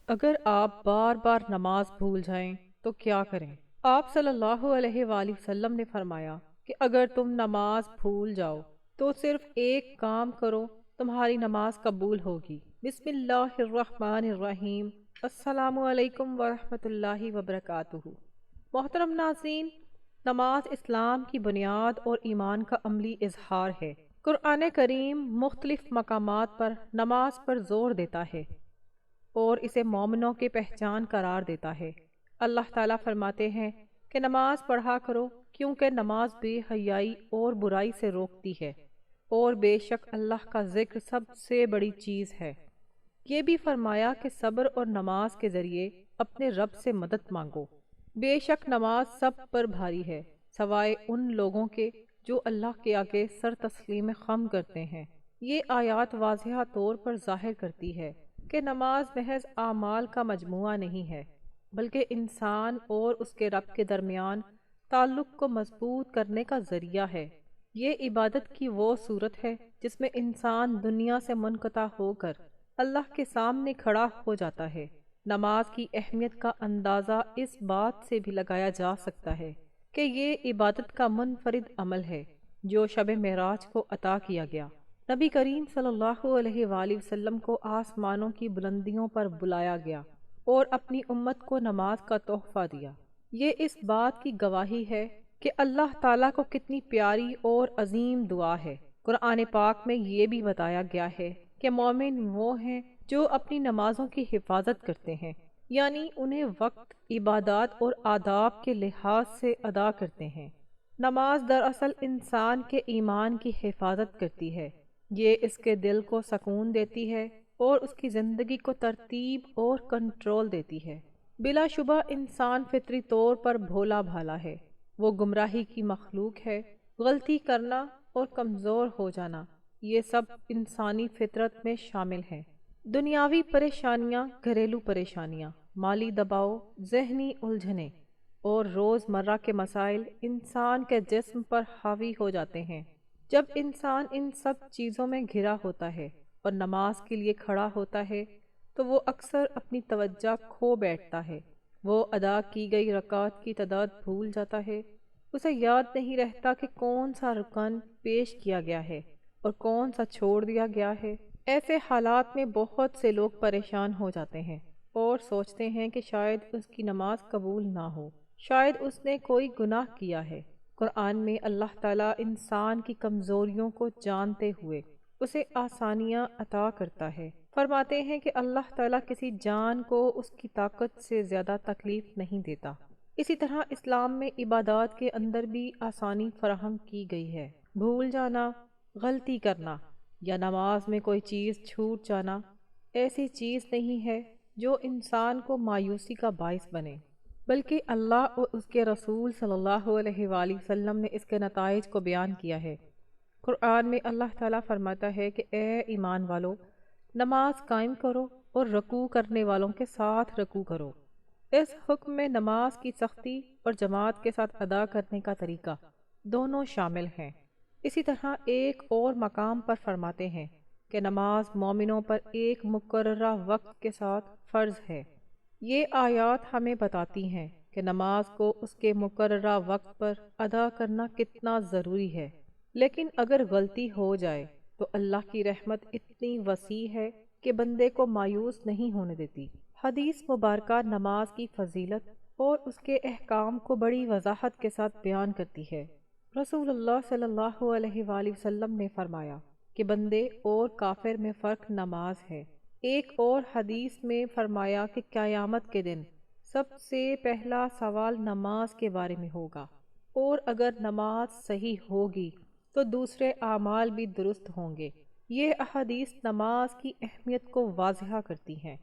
اگر آپ بار بار نماز بھول جائیں تو کیا کریں؟ آپ صلی اللہ علیہ وآلہ وسلم نے فرمایا کہ اگر تم نماز بھول جاؤ تو صرف ایک کام کرو، تمہاری نماز قبول ہوگی۔ بسم اللہ الرحمن الرحیم۔ السلام علیکم ورحمۃ اللہ وبرکاتہ۔ محترم ناظرین، نماز اسلام کی بنیاد اور ایمان کا عملی اظہار ہے۔ قرآن کریم مختلف مقامات پر نماز پر زور دیتا ہے اور اسے مومنوں کی پہچان قرار دیتا ہے۔ اللہ تعالیٰ فرماتے ہیں کہ نماز پڑھا کرو، کیونکہ نماز بے حیائی اور برائی سے روکتی ہے، اور بے شک اللہ کا ذکر سب سے بڑی چیز ہے۔ یہ بھی فرمایا کہ صبر اور نماز کے ذریعے اپنے رب سے مدد مانگو۔ بے شک نماز سب پر بھاری ہے، سوائے ان لوگوں کے جو اللہ کے آگے سر تسلیم خم کرتے ہیں۔ یہ آیات واضح طور پر ظاہر کرتی ہے کہ نماز محض اعمال کا مجموعہ نہیں ہے، بلکہ انسان اور اس کے رب کے درمیان تعلق کو مضبوط کرنے کا ذریعہ ہے۔ یہ عبادت کی وہ صورت ہے جس میں انسان دنیا سے منقطع ہو کر اللہ کے سامنے کھڑا ہو جاتا ہے۔ نماز کی اہمیت کا اندازہ اس بات سے بھی لگایا جا سکتا ہے کہ یہ عبادت کا منفرد عمل ہے جو شب معراج کو عطا کیا گیا۔ نبی کریم صلی اللہ علیہ وآلہ وسلم کو آسمانوں کی بلندیوں پر بلایا گیا اور اپنی امت کو نماز کا تحفہ دیا۔ یہ اس بات کی گواہی ہے کہ اللہ تعالیٰ کو کتنی پیاری اور عظیم دعا ہے۔ قرآن پاک میں یہ بھی بتایا گیا ہے کہ مومن وہ ہیں جو اپنی نمازوں کی حفاظت کرتے ہیں، یعنی انہیں وقت، عبادات اور آداب کے لحاظ سے ادا کرتے ہیں۔ نماز دراصل انسان کے ایمان کی حفاظت کرتی ہے۔ یہ اس کے دل کو سکون دیتی ہے اور اس کی زندگی کو ترتیب اور کنٹرول دیتی ہے۔ بلا شبہ انسان فطری طور پر بھولا بھالا ہے، وہ گمراہی کی مخلوق ہے۔ غلطی کرنا اور کمزور ہو جانا، یہ سب انسانی فطرت میں شامل ہیں۔ دنیاوی پریشانیاں، گھریلو پریشانیاں، مالی دباؤ، ذہنی الجھنیں اور روزمرہ کے مسائل انسان کے جسم پر حاوی ہو جاتے ہیں۔ جب انسان ان سب چیزوں میں گھرا ہوتا ہے اور نماز کے لیے کھڑا ہوتا ہے تو وہ اکثر اپنی توجہ کھو بیٹھتا ہے۔ وہ ادا کی گئی رکعات کی تعداد بھول جاتا ہے، اسے یاد نہیں رہتا کہ کون سا رکن پیش کیا گیا ہے اور کون سا چھوڑ دیا گیا ہے۔ ایسے حالات میں بہت سے لوگ پریشان ہو جاتے ہیں اور سوچتے ہیں کہ شاید اس کی نماز قبول نہ ہو، شاید اس نے کوئی گناہ کیا ہے۔ قرآن میں اللہ تعالیٰ انسان کی کمزوریوں کو جانتے ہوئے اسے آسانیاں عطا کرتا ہے۔ فرماتے ہیں کہ اللہ تعالیٰ کسی جان کو اس کی طاقت سے زیادہ تکلیف نہیں دیتا۔ اسی طرح اسلام میں عبادات کے اندر بھی آسانی فراہم کی گئی ہے۔ بھول جانا، غلطی کرنا یا نماز میں کوئی چیز چھوٹ جانا ایسی چیز نہیں ہے جو انسان کو مایوسی کا باعث بنے، بلکہ اللہ اور اس کے رسول صلی اللہ علیہ وآلہ وسلم نے اس کے نتائج کو بیان کیا ہے۔ قرآن میں اللہ تعالیٰ فرماتا ہے کہ اے ایمان والو، نماز قائم کرو اور رکوع کرنے والوں کے ساتھ رکوع کرو۔ اس حکم میں نماز کی سختی اور جماعت کے ساتھ ادا کرنے کا طریقہ دونوں شامل ہیں۔ اسی طرح ایک اور مقام پر فرماتے ہیں کہ نماز مومنوں پر ایک مقررہ وقت کے ساتھ فرض ہے۔ یہ آیات ہمیں بتاتی ہیں کہ نماز کو اس کے مقررہ وقت پر ادا کرنا کتنا ضروری ہے، لیکن اگر غلطی ہو جائے تو اللہ کی رحمت اتنی وسیع ہے کہ بندے کو مایوس نہیں ہونے دیتی۔ حدیث مبارکہ نماز کی فضیلت اور اس کے احکام کو بڑی وضاحت کے ساتھ بیان کرتی ہے۔ رسول اللہ صلی اللہ علیہ وآلہ وسلم نے فرمایا کہ بندے اور کافر میں فرق نماز ہے۔ ایک اور حدیث میں فرمایا کہ قیامت کے دن سب سے پہلا سوال نماز کے بارے میں ہوگا، اور اگر نماز صحیح ہوگی تو دوسرے اعمال بھی درست ہوں گے۔ یہ احادیث نماز کی اہمیت کو واضح کرتی ہیں۔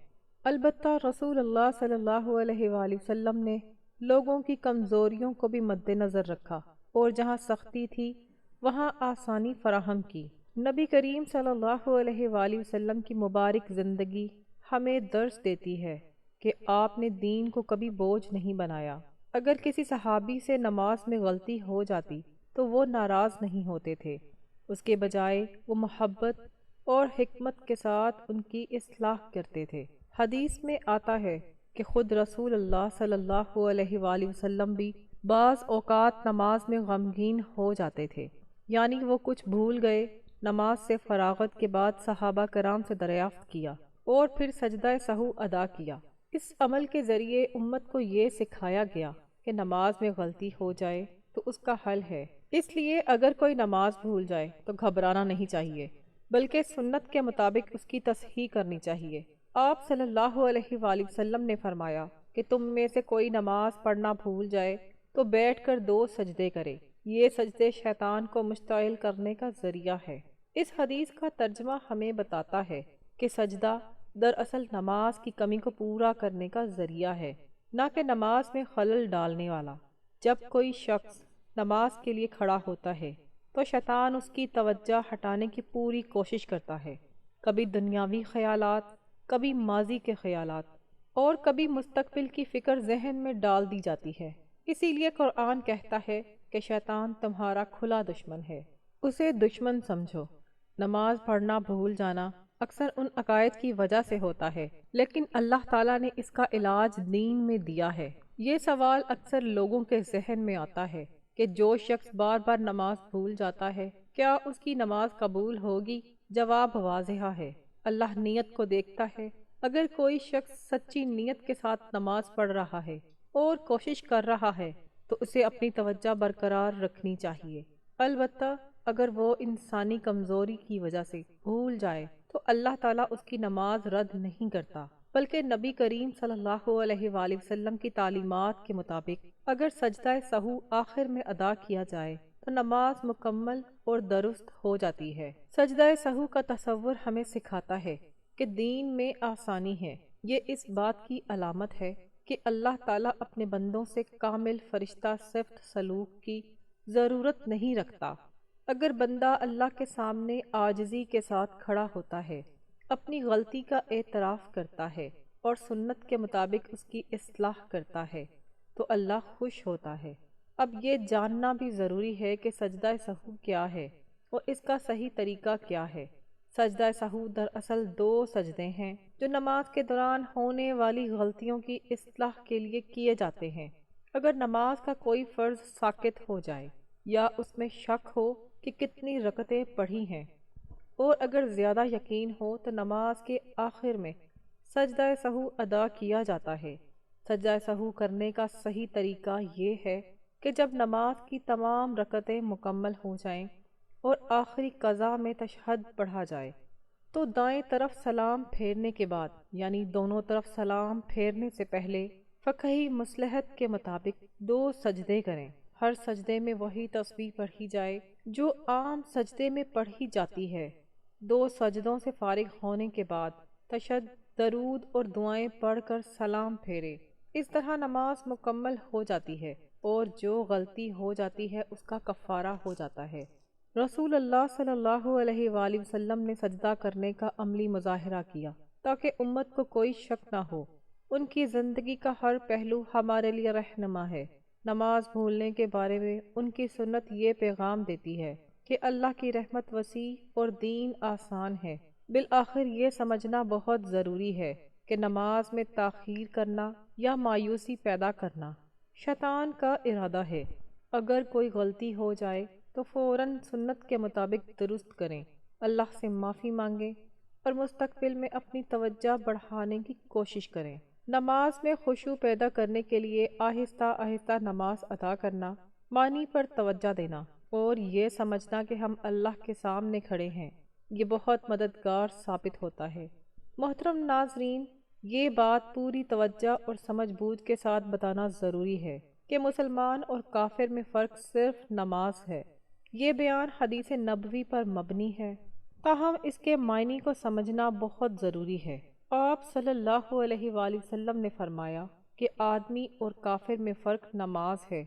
البتہ رسول اللہ صلی اللہ علیہ وآلہ وسلم نے لوگوں کی کمزوریوں کو بھی مد نظر رکھا اور جہاں سختی تھی وہاں آسانی فراہم کی۔ نبی کریم صلی اللہ علیہ وآلہ وسلم کی مبارک زندگی ہمیں درس دیتی ہے کہ آپ نے دین کو کبھی بوجھ نہیں بنایا۔ اگر کسی صحابی سے نماز میں غلطی ہو جاتی تو وہ ناراض نہیں ہوتے تھے، اس کے بجائے وہ محبت اور حکمت کے ساتھ ان کی اصلاح کرتے تھے۔ حدیث میں آتا ہے کہ خود رسول اللہ صلی اللہ علیہ وآلہ وسلم بھی بعض اوقات نماز میں غمگین ہو جاتے تھے، یعنی وہ کچھ بھول گئے۔ نماز سے فراغت کے بعد صحابہ کرام سے دریافت کیا اور پھر سجدہ سہو ادا کیا۔ اس عمل کے ذریعے امت کو یہ سکھایا گیا کہ نماز میں غلطی ہو جائے تو اس کا حل ہے، اس لیے اگر کوئی نماز بھول جائے تو گھبرانا نہیں چاہیے، بلکہ سنت کے مطابق اس کی تصحیح کرنی چاہیے۔ آپ صلی اللہ علیہ وآلہ وسلم نے فرمایا کہ تم میں سے کوئی نماز پڑھنا بھول جائے تو بیٹھ کر 2 سجدے کرے، یہ سجدے شیطان کو مشتعل کرنے کا ذریعہ ہے۔ اس حدیث کا ترجمہ ہمیں بتاتا ہے کہ سجدہ دراصل نماز کی کمی کو پورا کرنے کا ذریعہ ہے، نہ کہ نماز میں خلل ڈالنے والا۔ جب کوئی شخص نماز کے لیے کھڑا ہوتا ہے تو شیطان اس کی توجہ ہٹانے کی پوری کوشش کرتا ہے، کبھی دنیاوی خیالات، کبھی ماضی کے خیالات اور کبھی مستقبل کی فکر ذہن میں ڈال دی جاتی ہے۔ اسی لیے قرآن کہتا ہے کہ شیطان تمہارا کھلا دشمن ہے، اسے دشمن سمجھو۔ نماز پڑھنا بھول جانا اکثر ان عقائد کی وجہ سے ہوتا ہے، لیکن اللہ تعالیٰ نے اس کا علاج دین میں دیا ہے۔ یہ سوال اکثر لوگوں کے ذہن میں آتا ہے کہ جو شخص بار بار نماز بھول جاتا ہے کیا اس کی نماز قبول ہوگی؟ جواب واضح ہے، اللہ نیت کو دیکھتا ہے۔ اگر کوئی شخص سچی نیت کے ساتھ نماز پڑھ رہا ہے اور کوشش کر رہا ہے تو اسے اپنی توجہ برقرار رکھنی چاہیے۔ البتہ اگر وہ انسانی کمزوری کی وجہ سے بھول جائے تو اللہ تعالیٰ اس کی نماز رد نہیں کرتا، بلکہ نبی کریم صلی اللہ علیہ وآلہ وسلم کی تعلیمات کے مطابق اگر سجدہ سہو آخر میں ادا کیا جائے تو نماز مکمل اور درست ہو جاتی ہے۔ سجدہ سہو کا تصور ہمیں سکھاتا ہے کہ دین میں آسانی ہے۔ یہ اس بات کی علامت ہے کہ اللہ تعالیٰ اپنے بندوں سے کامل فرشتہ صفت سلوک کی ضرورت نہیں رکھتا۔ اگر بندہ اللہ کے سامنے عاجزی کے ساتھ کھڑا ہوتا ہے، اپنی غلطی کا اعتراف کرتا ہے اور سنت کے مطابق اس کی اصلاح کرتا ہے تو اللہ خوش ہوتا ہے۔ اب یہ جاننا بھی ضروری ہے کہ سجدہ سہو کیا ہے اور اس کا صحیح طریقہ کیا ہے۔ سجدہ سہو دراصل 2 سجدے ہیں جو نماز کے دوران ہونے والی غلطیوں کی اصلاح کے لیے کیے جاتے ہیں۔ اگر نماز کا کوئی فرض ساقط ہو جائے یا اس میں شک ہو کہ کتنی رکعتیں پڑھی ہیں، اور اگر زیادہ یقین ہو تو نماز کے آخر میں سجدہ سہو ادا کیا جاتا ہے۔ سجدہ سہو کرنے کا صحیح طریقہ یہ ہے کہ جب نماز کی تمام رکعتیں مکمل ہو جائیں اور آخری قضا میں تشہد پڑھا جائے تو دائیں طرف سلام پھیرنے کے بعد، یعنی دونوں طرف سلام پھیرنے سے پہلے، فقہی مصلحت کے مطابق 2 سجدے کریں۔ ہر سجدے میں وہی تسبیح پڑھی جائے جو عام سجدے میں پڑھی جاتی ہے۔ 2 سجدوں سے فارغ ہونے کے بعد تشہد، درود اور دعائیں پڑھ کر سلام پھیرے۔ اس طرح نماز مکمل ہو جاتی ہے اور جو غلطی ہو جاتی ہے اس کا کفارہ ہو جاتا ہے۔ رسول اللہ صلی اللہ علیہ وآلہ وسلم نے سجدہ کرنے کا عملی مظاہرہ کیا تاکہ امت کو کوئی شک نہ ہو۔ ان کی زندگی کا ہر پہلو ہمارے لیے رہنما ہے۔ نماز بھولنے کے بارے میں ان کی سنت یہ پیغام دیتی ہے کہ اللہ کی رحمت وسیع اور دین آسان ہے۔ بالآخر یہ سمجھنا بہت ضروری ہے کہ نماز میں تاخیر کرنا یا مایوسی پیدا کرنا شیطان کا ارادہ ہے۔ اگر کوئی غلطی ہو جائے تو فوراً سنت کے مطابق درست کریں، اللہ سے معافی مانگیں اور مستقبل میں اپنی توجہ بڑھانے کی کوشش کریں۔ نماز میں خشوع پیدا کرنے کے لیے آہستہ آہستہ نماز ادا کرنا، معنی پر توجہ دینا اور یہ سمجھنا کہ ہم اللہ کے سامنے کھڑے ہیں، یہ بہت مددگار ثابت ہوتا ہے۔ محترم ناظرین، یہ بات پوری توجہ اور سمجھ بوجھ کے ساتھ بتانا ضروری ہے کہ مسلمان اور کافر میں فرق صرف نماز ہے۔ یہ بیان حدیث نبوی پر مبنی ہے، تاہم اس کے معنی کو سمجھنا بہت ضروری ہے۔ آپ صلی اللہ علیہ وآلہ وسلم نے فرمایا کہ آدمی اور کافر میں فرق نماز ہے۔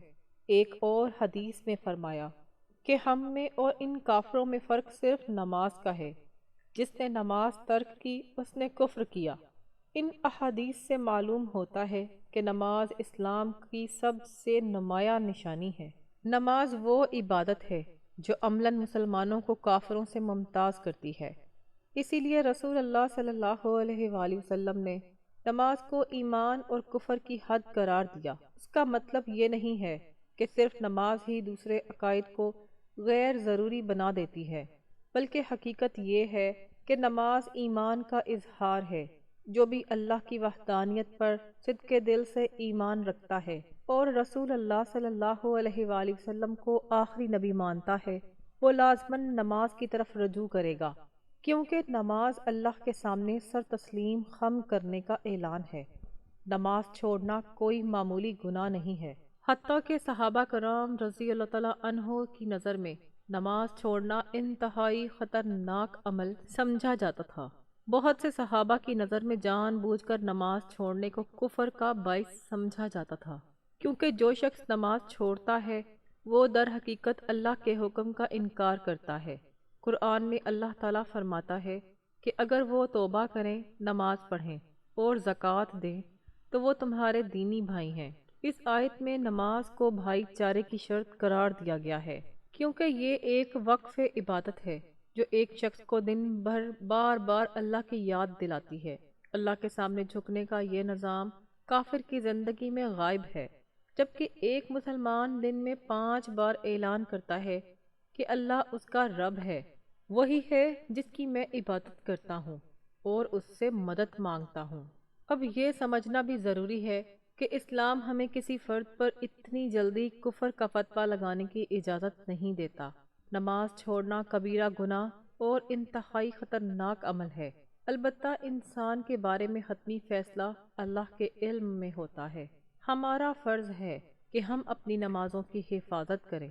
ایک اور حدیث میں فرمایا کہ ہم میں اور ان کافروں میں فرق صرف نماز کا ہے، جس نے نماز ترک کی اس نے کفر کیا۔ ان احادیث سے معلوم ہوتا ہے کہ نماز اسلام کی سب سے نمایاں نشانی ہے۔ نماز وہ عبادت ہے جو عملاً مسلمانوں کو کافروں سے ممتاز کرتی ہے۔ اسی لیے رسول اللہ صلی اللہ علیہ وآلہ وسلم نے نماز کو ایمان اور کفر کی حد قرار دیا۔ اس کا مطلب یہ نہیں ہے کہ صرف نماز ہی دوسرے عقائد کو غیر ضروری بنا دیتی ہے، بلکہ حقیقت یہ ہے کہ نماز ایمان کا اظہار ہے۔ جو بھی اللہ کی وحدانیت پر صدق دل سے ایمان رکھتا ہے اور رسول اللہ صلی اللہ علیہ وآلہ وسلم کو آخری نبی مانتا ہے، وہ لازماً نماز کی طرف رجوع کرے گا، کیونکہ نماز اللہ کے سامنے سر تسلیم خم کرنے کا اعلان ہے۔ نماز چھوڑنا کوئی معمولی گناہ نہیں ہے، حتیٰ کہ صحابہ کرام رضی اللہ تعالیٰ عنہ کی نظر میں نماز چھوڑنا انتہائی خطرناک عمل سمجھا جاتا تھا۔ بہت سے صحابہ کی نظر میں جان بوجھ کر نماز چھوڑنے کو کفر کا باعث سمجھا جاتا تھا، کیونکہ جو شخص نماز چھوڑتا ہے وہ در حقیقت اللہ کے حکم کا انکار کرتا ہے۔ قرآن میں اللہ تعالیٰ فرماتا ہے کہ اگر وہ توبہ کریں، نماز پڑھیں اور زکوٰۃ دیں تو وہ تمہارے دینی بھائی ہیں۔ اس آیت میں نماز کو بھائی چارے کی شرط قرار دیا گیا ہے، کیونکہ یہ ایک وقف عبادت ہے جو ایک شخص کو دن بھر بار بار اللہ کی یاد دلاتی ہے۔ اللہ کے سامنے جھکنے کا یہ نظام کافر کی زندگی میں غائب ہے، جبکہ ایک مسلمان دن میں 5 بار اعلان کرتا ہے کہ اللہ اس کا رب ہے، وہی ہے جس کی میں عبادت کرتا ہوں اور اس سے مدد مانگتا ہوں۔ اب یہ سمجھنا بھی ضروری ہے کہ اسلام ہمیں کسی فرد پر اتنی جلدی کفر کا فتویٰ لگانے کی اجازت نہیں دیتا۔ نماز چھوڑنا کبیرہ گناہ اور انتہائی خطرناک عمل ہے، البتہ انسان کے بارے میں حتمی فیصلہ اللہ کے علم میں ہوتا ہے۔ ہمارا فرض ہے کہ ہم اپنی نمازوں کی حفاظت کریں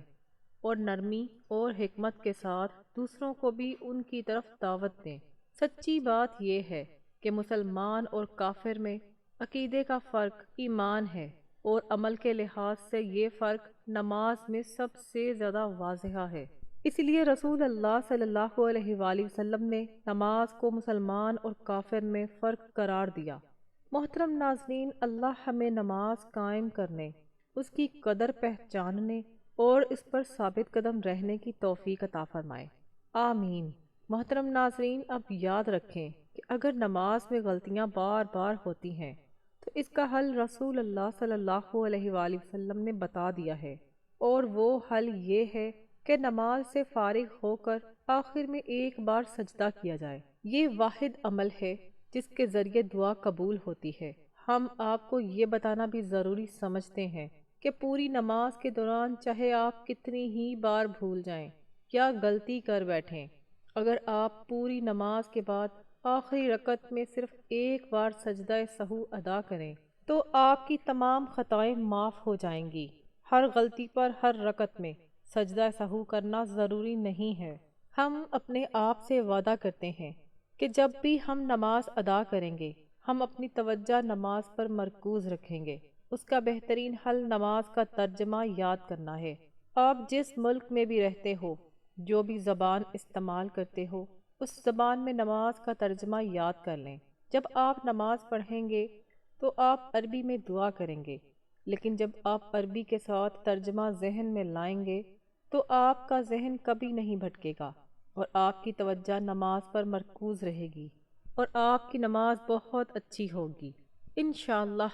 اور نرمی اور حکمت کے ساتھ دوسروں کو بھی ان کی طرف دعوت دیں۔ سچی بات یہ ہے کہ مسلمان اور کافر میں عقیدے کا فرق ایمان ہے، اور عمل کے لحاظ سے یہ فرق نماز میں سب سے زیادہ واضح ہے۔ اس لیے رسول اللہ صلی اللہ علیہ وآلہ وسلم نے نماز کو مسلمان اور کافر میں فرق قرار دیا۔ محترم ناظرین، اللہ ہمیں نماز قائم کرنے، اس کی قدر پہچاننے اور اس پر ثابت قدم رہنے کی توفیق عطا فرمائے، آمین۔ محترم ناظرین، اب یاد رکھیں کہ اگر نماز میں غلطیاں بار بار ہوتی ہیں تو اس کا حل رسول اللہ صلی اللہ علیہ وآلہ وسلم نے بتا دیا ہے، اور وہ حل یہ ہے کہ نماز سے فارغ ہو کر آخر میں ایک بار سجدہ کیا جائے۔ یہ واحد عمل ہے جس کے ذریعے دعا قبول ہوتی ہے۔ ہم آپ کو یہ بتانا بھی ضروری سمجھتے ہیں کہ پوری نماز کے دوران چاہے آپ کتنی ہی بار بھول جائیں یا غلطی کر بیٹھیں، اگر آپ پوری نماز کے بعد آخری رکعت میں صرف ایک بار سجدہ سہو ادا کریں تو آپ کی تمام خطائیں معاف ہو جائیں گی۔ ہر غلطی پر ہر رکعت میں سجدہ سہو کرنا ضروری نہیں ہے۔ ہم اپنے آپ سے وعدہ کرتے ہیں کہ جب بھی ہم نماز ادا کریں گے، ہم اپنی توجہ نماز پر مرکوز رکھیں گے۔ اس کا بہترین حل نماز کا ترجمہ یاد کرنا ہے۔ آپ جس ملک میں بھی رہتے ہو، جو بھی زبان استعمال کرتے ہو، اس زبان میں نماز کا ترجمہ یاد کر لیں۔ جب آپ نماز پڑھیں گے تو آپ عربی میں دعا کریں گے، لیکن جب آپ عربی کے ساتھ ترجمہ ذہن میں لائیں گے تو آپ کا ذہن کبھی نہیں بھٹکے گا اور آپ کی توجہ نماز پر مرکوز رہے گی، اور آپ کی نماز بہت اچھی ہوگی انشاءاللہ۔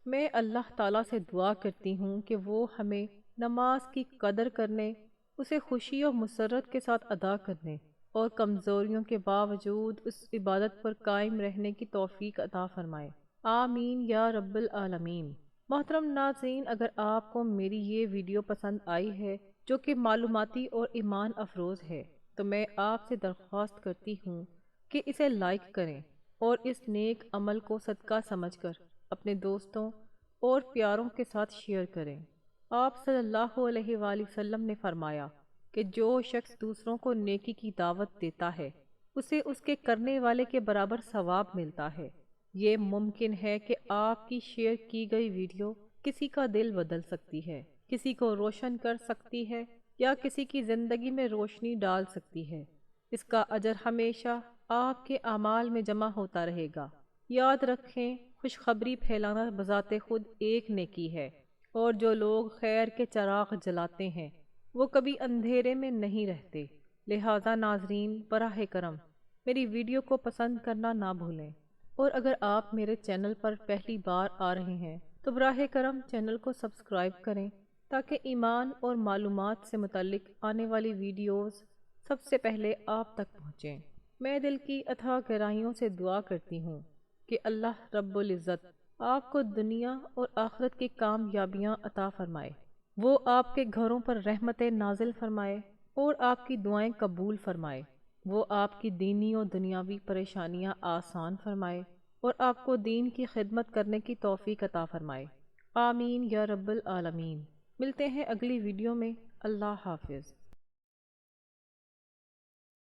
میں اللہ تعالیٰ سے دعا کرتی ہوں کہ وہ ہمیں نماز کی قدر کرنے، اسے خوشی اور مسرت کے ساتھ ادا کرنے اور کمزوریوں کے باوجود اس عبادت پر قائم رہنے کی توفیق عطا فرمائے، آمین یا رب العالمین۔ محترم ناظرین، اگر آپ کو میری یہ ویڈیو پسند آئی ہے جو کہ معلوماتی اور ایمان افروز ہے، تو میں آپ سے درخواست کرتی ہوں کہ اسے لائک کریں اور اس نیک عمل کو صدقہ سمجھ کر اپنے دوستوں اور پیاروں کے ساتھ شیئر کریں۔ آپ صلی اللہ علیہ وآلہ وسلم نے فرمایا کہ جو شخص دوسروں کو نیکی کی دعوت دیتا ہے، اسے اس کے کرنے والے کے برابر ثواب ملتا ہے۔ یہ ممکن ہے کہ آپ کی شیئر کی گئی ویڈیو کسی کا دل بدل سکتی ہے، کسی کو روشن کر سکتی ہے یا کسی کی زندگی میں روشنی ڈال سکتی ہے۔ اس کا اجر ہمیشہ آپ کے اعمال میں جمع ہوتا رہے گا۔ یاد رکھیں، خوشخبری پھیلانا بذات خود ایک نیکی ہے، اور جو لوگ خیر کے چراغ جلاتے ہیں وہ کبھی اندھیرے میں نہیں رہتے۔ لہٰذا ناظرین، براہ کرم میری ویڈیو کو پسند کرنا نہ بھولیں۔ اور اگر آپ میرے چینل پر پہلی بار آ رہے ہیں تو براہ کرم چینل کو سبسکرائب کریں تاکہ ایمان اور معلومات سے متعلق آنے والی ویڈیوز سب سے پہلے آپ تک پہنچیں۔ میں دل کی اتھاہ گہرائیوں سے دعا کرتی ہوں کہ اللہ رب العزت آپ کو دنیا اور آخرت کی کامیابیاں عطا فرمائے، وہ آپ کے گھروں پر رحمت نازل فرمائے اور آپ کی دعائیں قبول فرمائے، وہ آپ کی دینی اور دنیاوی پریشانیاں آسان فرمائے اور آپ کو دین کی خدمت کرنے کی توفیق عطا فرمائے۔ آمین یا رب العالمین۔ ملتے ہیں اگلی ویڈیو میں۔ اللہ حافظ۔